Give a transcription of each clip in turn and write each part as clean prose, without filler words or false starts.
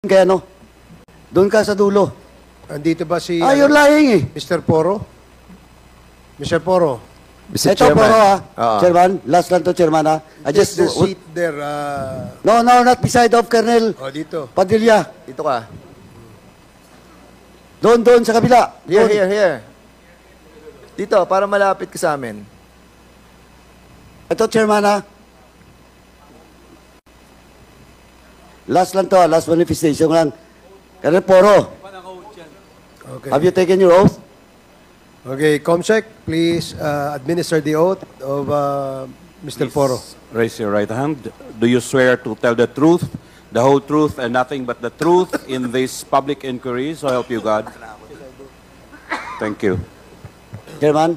kaya ano? Doon ka sa dulo. Andito ba si You're lying eh. Mr. Poro? Mr. Poro, Mr. Ito Chairman. Poro Oo. Chairman, last lang to Chairman ha. I just just, the seat there. no, not beside of Colonel Dito. Padilla. Dito ka. Doon sa kabila. Doon. Here. Dito, para malapit ka sa amin. Ito Chairman ha. Last lang to, last manifestation lang. Colonel Poro, Okay. have you taken your oath? Okay, Comsec, please administer the oath of Mr. Poro. Raise your right hand. Do you swear to tell the truth, the whole truth, and nothing but the truth in this public inquiry? So help you God. Thank you. Chairman,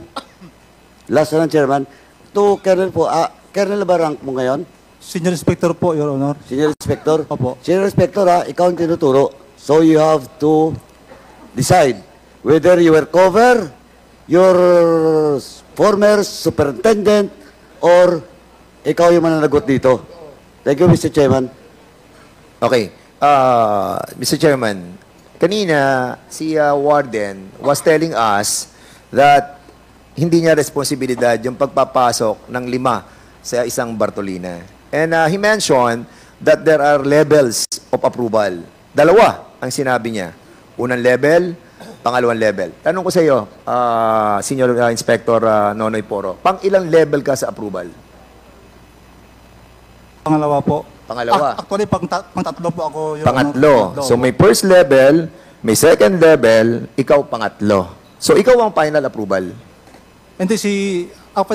last lang Chairman. To Colonel po, Colonel ba rank mo ngayon? Senior Inspector po, Your Honor. Senior Inspector? Opo. Senior Inspector ikaw ang tinuturo. So you have to decide whether you will cover your former superintendent or ikaw yung mananagot dito. Thank you, Mr. Chairman. Okay. Mr. Chairman, kanina si Warden was telling us that hindi niya responsibilidad yung pagpapasok ng 5 sa isang Bartolina. And he mentioned that there are levels of approval. 2 ang sinabi niya. Unang level, pangalawang level. Tanong ko sa iyo, Senior Inspector Nonoy Poro, pang ilang level ka sa approval? Pangalawa po. Pangalawa. Actually, pang-tatlo po ako, Your Honor. Pangatlo. So may first level, may second level, ikaw pangatlo. So ikaw ang final approval. Hindi ang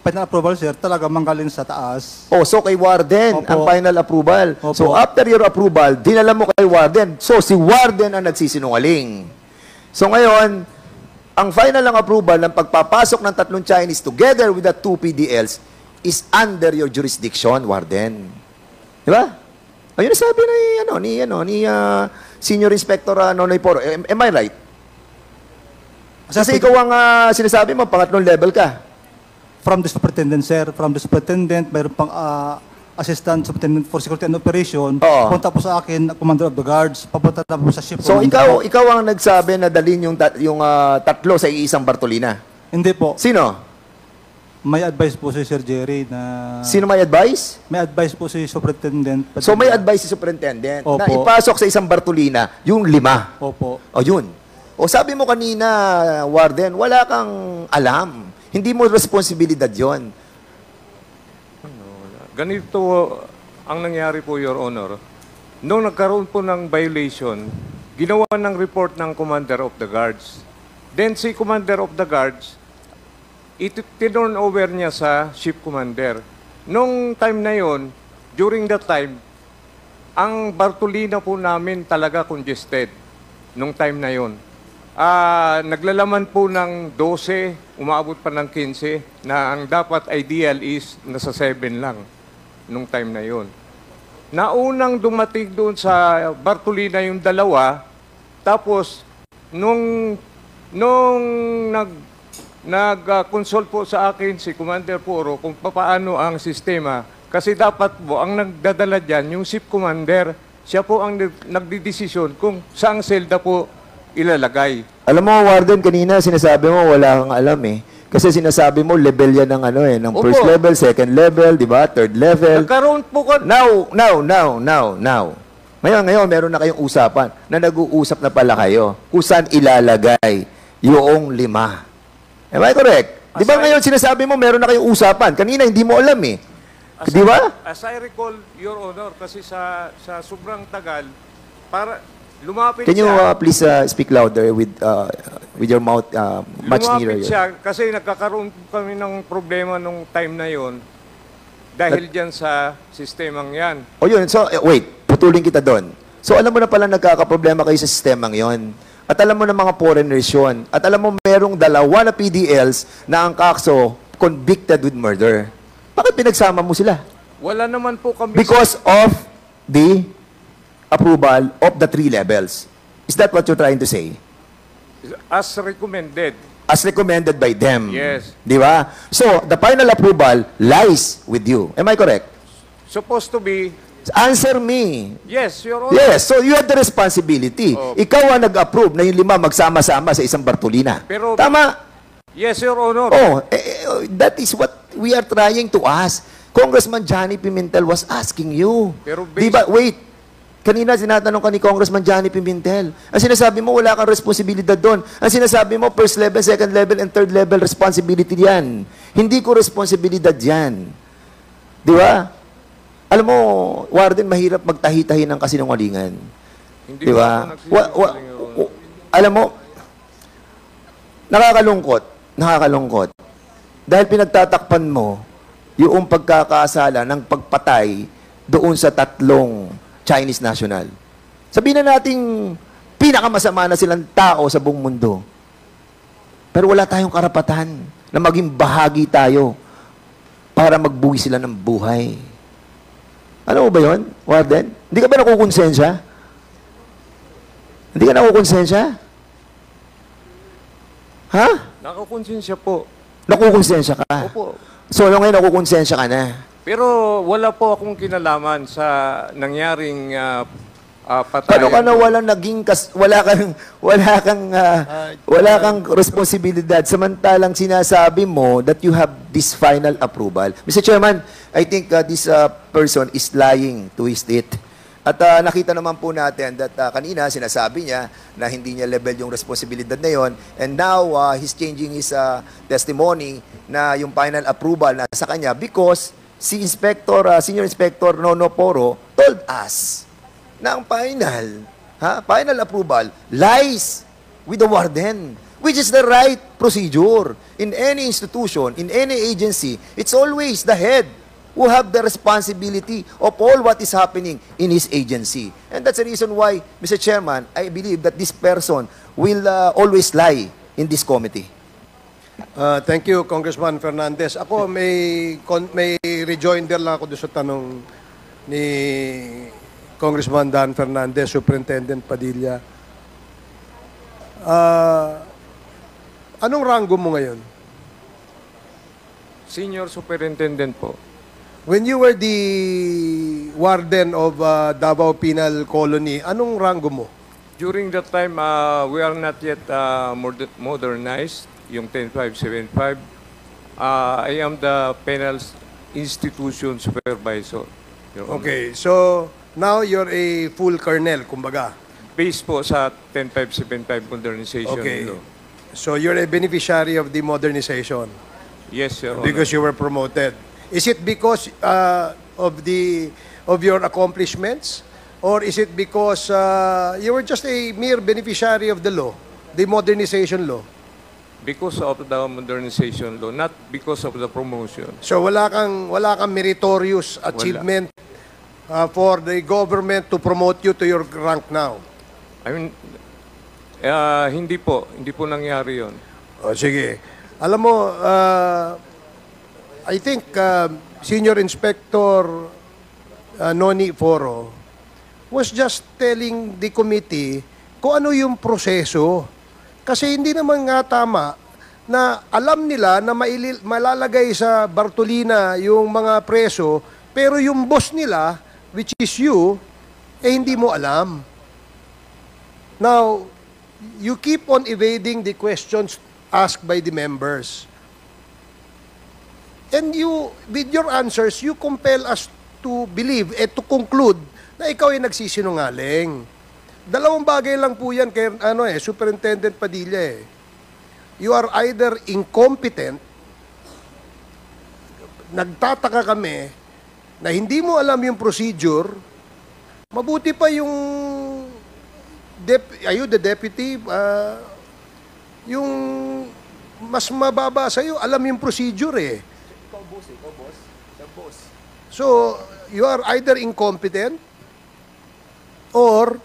final approval, sir, talaga manggaling sa taas. Oh, so kay Warden Opo. ang final approval. Opo. So after your approval, dinala mo kay Warden. So si Warden ang nagsisinungaling. So ngayon, ang final ng approval ng pagpapasok ng 3 Chinese together with the 2 PDLs is under your jurisdiction, Warden. Di ba? Ayun ang sabi ni Senior Inspector Nonoy Poro. Am I right? Kasi ikaw ang sinasabi mo, pangatlong level ka. From the superintendent, sir. From the superintendent, mayroon pang assistant superintendent for security and operation. Oo. Punta po sa akin, commander of the guards. Papunta na po sa ship. So commander po. ikaw ang nagsabi na dalhin yung 3 sa iisang Bartolina. Hindi po. Sino? May advice po si Sir Jerry na... Sino may advice? May advice po si superintendent. So may advice si superintendent na Opo. ipasok sa isang Bartolina yung 5. Opo. O yun. O sabi mo kanina, Warden, wala kang alam. Hindi mo responsibilidad yon. Ganito ang nangyari po, Your Honor. Nung nagkaroon po ng violation, ginawa ng report ng Commander of the Guards. Then si Commander of the Guards, turn over niya sa Ship Commander. Nung time na yon, during that time, ang Bartolina po namin talaga congested nung time na yon. Naglalaman po ng 12, umaabot pa ng 15, na ang dapat ideal is nasa 7 lang nung time na yon. Naunang dumating doon sa Bartolina yung 2, tapos nung nag-consult po sa akin si Commander Poro kung paano ang sistema, kasi dapat po ang nagdadala dyan, yung ship commander, siya po ang nagdidesisyon kung saang selda po ilalagay. Alam mo, Warden, kanina sinasabi mo wala kang alam eh. Kasi sinasabi mo level yan ng Opo. first level, second level, di ba? Third level. Nagkaroon po ko... Now. Ngayon, meron na kayong usapan na nag-uusap na pala kayo kung saan ilalagay yung 5. Am I correct? Di ba ngayon sinasabi mo meron na kayong usapan? Kanina hindi mo alam eh. Di ba? As I recall, Your Honor, kasi sa sobrang tagal, para lumapit Can you siya... please speak louder with your mouth much nearer? Lumapit siya kasi nagkakaroon kami ng problema nung time na yon dahil dyan sa sistemang yan. O yun, so wait, putulin kita doon. So alam mo na pala nagkakaproblema kayo sa sistemang yon. At alam mo na mga foreigners yun. At alam mo merong 2 na PDLs na ang kakso convicted with murder. Bakit pinagsama mo sila? Wala naman po kami... Because of the approval of the 3 levels. Is that what you're trying to say? As recommended. As recommended by them. Yes. Di ba? So, the final approval lies with you. Am I correct? Supposed to be Answer me. Yes, Your Honor. Yes, so you have the responsibility. Oh. Ikaw ang nag-approve na yung 5 magsama-sama sa isang Bartolina. Pero- Tama? Yes, Your Honor. Oh, that is what we are trying to ask. Congressman Johnny Pimentel was asking you. Pero Di ba, wait, kanina sinatanong ka ni Congressman Johnny Pimentel. Ang sinasabi mo, wala kang responsibilidad doon. Ang sinasabi mo, first level, second level, and third level responsibility yan. Hindi ko responsibilidad yan. Di ba? Alam mo, Warden, mahirap magtahi-tahi ng kasinungalingan. Hindi Di po ba? ako nagsisinungaling, Your Honor. Alam mo, nakakalungkot. Dahil pinagtatakpan mo yung pagkakasala ng pagpatay doon sa 3 Chinese national. Sabihin na nating pinakamasama na silang tao sa buong mundo. Pero wala tayong karapatan na maging bahagi tayo para magbuwi sila ng buhay. Alam mo ba yun, Warden? Hindi ka ba nakukonsensya? Hindi ka nakukonsensya? Ha? Nakakonsensya po. Nakukonsensya ka? Opo. So, ngayon nakukonsensya ka na? Pero wala po akong kinalaman sa nangyaring patayan. Paano ka na wala kang responsibilidad samantalang sinasabi mo that you have this final approval. Mr. Chairman, I think this person is lying to his state. At nakita naman po natin that kanina sinasabi niya na hindi niya level yung responsibilidad na yon, and now he's changing his testimony na yung final approval na sa kanya because si Senior Inspector Nono Poro told us na ang final approval lies with the warden, which is the right procedure. In any institution, in any agency, it's always the head who have the responsibility of all what is happening in his agency. And that's the reason why, Mr. Chairman, I believe that this person will always lie in this committee. Thank you, Congressman Fernandez. Ako, may rejoinder lang ako doon sa tanong ni Congressman Dan Fernandez, Superintendent Padilla. Anong rango mo ngayon? Senior Superintendent po. When you were the warden of Davao Penal Colony, anong rango mo? During that time, we are not yet modernized, yung 10575. I am the penal institution supervisor. Your Honor. Okay, so now you're a full colonel, kumbaga. Based po sa 10575 modernization Okay. law. So you're a beneficiary of the modernization Yes, Your Honor. because you were promoted. Is it because of your accomplishments, or is it because you were just a mere beneficiary of the law, the modernization law? Because of the modernization law, not because of the promotion. So wala kang meritorious achievement for the government to promote you to your rank now. I mean, hindi po nangyari yon. O sige. Alam mo, I think Senior Inspector Noni Foro was just telling the committee kung ano yung proseso. Kasi hindi naman nga tama na alam nila na malalagay sa Bartolina yung mga preso, pero yung boss nila, which is you, hindi mo alam. Now, you keep on evading the questions asked by the members. And you, with your answers, you compel us to believe, to conclude na ikaw ay nagsisinungaling. Dalawang bagay lang po yan kay Superintendent Padilla eh. You are either incompetent, nagtataka kami na hindi mo alam yung procedure, mabuti pa yung the deputy, yung mas mababa sa'yo, alam yung procedure eh. Ikaw boss. The boss. So, you are either incompetent or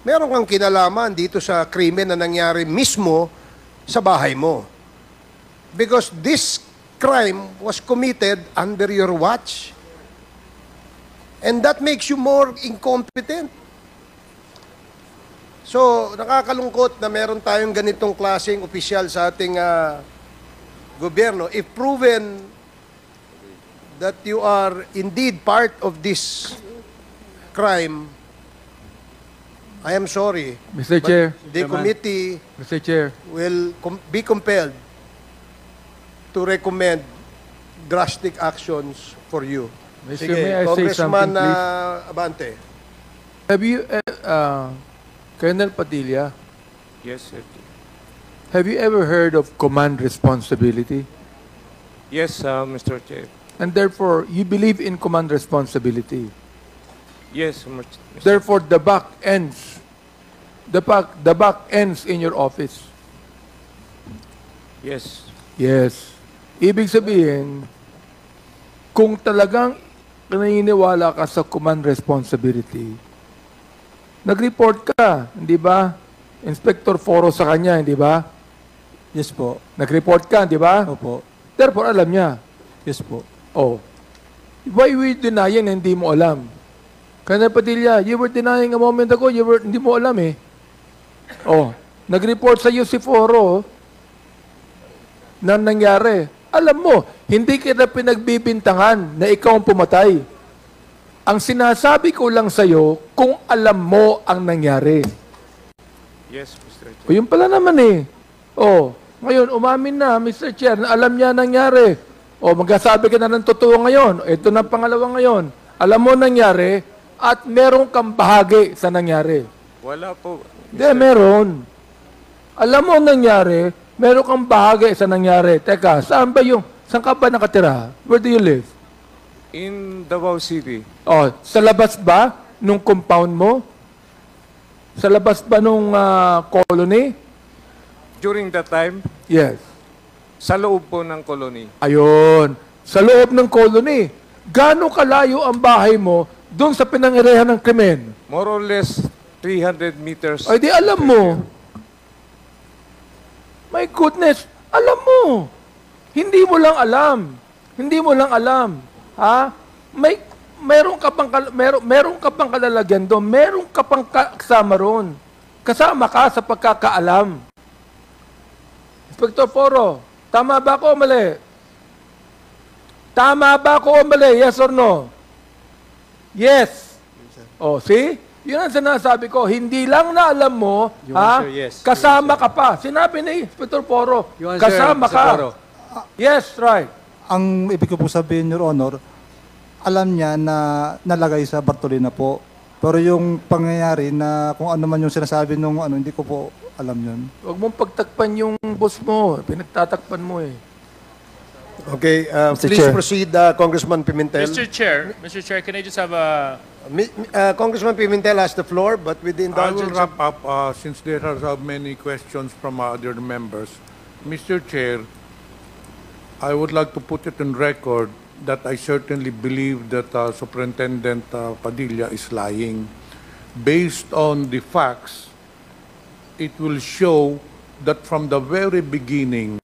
meron kang kinalaman dito sa krimen na nangyari mismo sa bahay mo. Because this crime was committed under your watch. And that makes you more incompetent. So, nakakalungkot na meron tayong ganitong klaseng opisyal sa ating gobyerno. If proven that you are indeed part of this crime, I am sorry. Mr. but Chair. The committee Mr. Chair. will be compelled to recommend drastic actions for you. Mr. Sige, May I say Congressman something, please? Abante. Have you, Colonel Padilla, Yes, sir. have you ever heard of command responsibility? Yes, Mr. Chair. And therefore, you believe in command responsibility. Yes, Mr. Therefore, the buck ends. The buck ends in your office. Yes. Yes. Ibig sabihin, kung talagang naniniwala ka sa command responsibility, nag-report ka, hindi ba? Inspector Foro sa kanya, hindi ba? Yes po. Nag-report ka, di ba? Opo. Therefore, alam niya. Yes po. Oh. Why we denying na hindi mo alam? Colonel Padilla, you were denying a moment ago, hindi mo alam eh. Oh. Nag-report sa iyo si Foro na nangyari. Alam mo, hindi kita pinagbibintangan na ikaw ang pumatay. Ang sinasabi ko lang sa iyo kung alam mo ang nangyari. Yes, Mr. Chair. O yun pala naman eh. O, ngayon, umamin na, Mr. Chair, na alam niya nangyari. O, magsasabi ka na ng totoo ngayon. Ito na pangalawa ngayon. Alam mo nangyari at meron kang bahagi sa nangyari. Wala po. Hindi, meron. Alam mo nangyari, meron kang bahagi sa nangyari. Teka, saan ka ba nakatira? Where do you live? In Davao City. O, sa labas ba nung compound mo? Sa labas ba nung colony? During that time, Yes. sa loob po ng colony. Ayun. Sa loob ng colony. Gaano kalayo ang bahay mo doon sa pinangyarihan ng krimen? More or less 300 meters. Ay, di alam mo. My goodness, alam mo. Hindi mo lang alam. Hindi mo lang alam. Ha? Meron ka pang kalalagyan doon. Meron ka pang kasama ron. Kasama ka sa pagkakaalam. Inspector Foro, tama ba ako o mali? Tama ba ako o mali? Yes or no? Yes. Oh, see? Yun ang sinasabi ko. Hindi lang na alam mo, ha? answer, yes. Kasama ka pa. Sinabi ni Inspector Foro, Your answer, kasama Mr. ka. Foro. Yes, right. Ang ibig ko po sabihin, Your Honor, alam niya na nalagay sa Bartolina po. Pero yung pangyayari na kung ano man yung sinasabi nung hindi ko po alam yun. Huwag mong pagtakpan yung boss mo. Pinagtatakpan mo eh. Okay, Mr. please Chair. proceed, Congressman Pimentel. Mr. Chair, can I just have a... Congressman Pimentel has the floor, but with the I will indulgence wrap up since there are so many questions from other members. Mr. Chair, I would like to put it on record that I certainly believe that Superintendent Padilla is lying. Based on the facts, it will show that from the very beginning,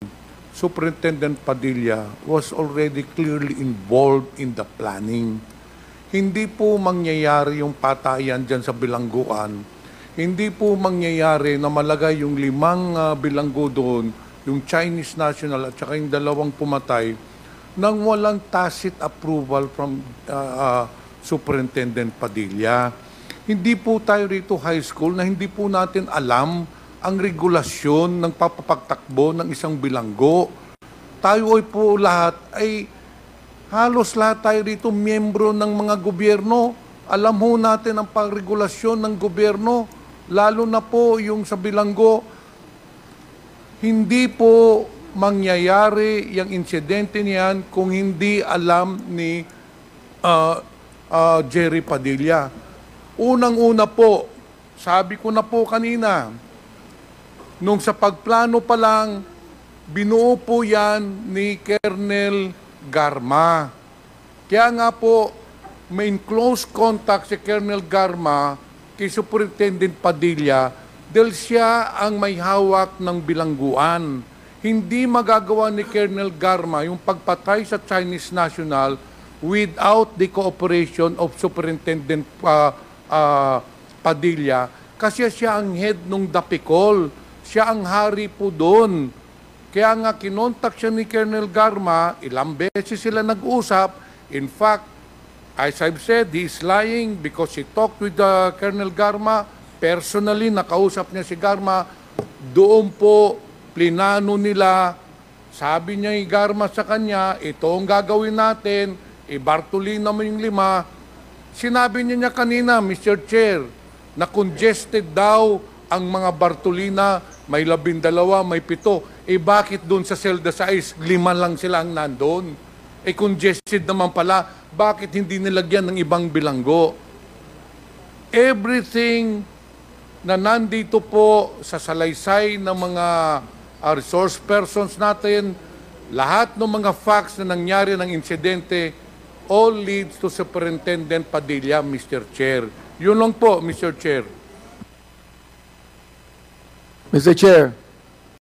Superintendent Padilla was already clearly involved in the planning. Hindi po mangyayari yung patayan dyan sa bilangguan. Hindi po mangyayari na malagay yung 5 bilanggo doon, yung Chinese national at saka yung 2 pumatay, nang walang tacit approval from Superintendent Padilla. Hindi po tayo rito high school na hindi po natin alam ang regulasyon ng papapagtakbo ng isang bilanggo. Tayo ay po lahat halos lahat tayo rito miyembro ng mga gobyerno. Alam ho natin ang pangregulasyon ng gobyerno, lalo na po yung sa bilanggo. Hindi po mangyayari yung insidente niyan kung hindi alam ni Jerry Padilla. Unang-una po, sabi ko na po kanina, nung sa pagplano pa lang, binuo po yan ni Colonel Garma. Kaya nga po, may in close contact si Colonel Garma kay Superintendent Padilla dahil siya ang may hawak ng bilangguan. Hindi magagawa ni Colonel Garma yung pagpatay sa Chinese national without the cooperation of Superintendent Padilla kasi siya ang head ng Dapicol. Siya ang hari po doon. Kaya nga kinontak siya ni Colonel Garma, ilang beses sila nag-usap, In fact, as I've said, he is lying because he talked with Colonel Garma. Personally, nakausap niya si Garma. Doon po, plinano nila. Sabi niya yung Garma sa kanya, ito ang gagawin natin. Bartolina mo yung 5. Sinabi niya kanina, Mr. Chair, na congested daw ang mga Bartolina. May 12, may 7. Bakit doon sa Selda 6, 5 lang sila ang nandun? Congested naman pala. Bakit hindi nilagyan ng ibang bilanggo? Everything na nandito po sa salaysay ng mga resource persons natin, lahat ng mga facts na nangyari ng insidente, all leads to Superintendent Padilla, Mr. Chair. Yun lang po, Mr. Chair. Mr. Chair,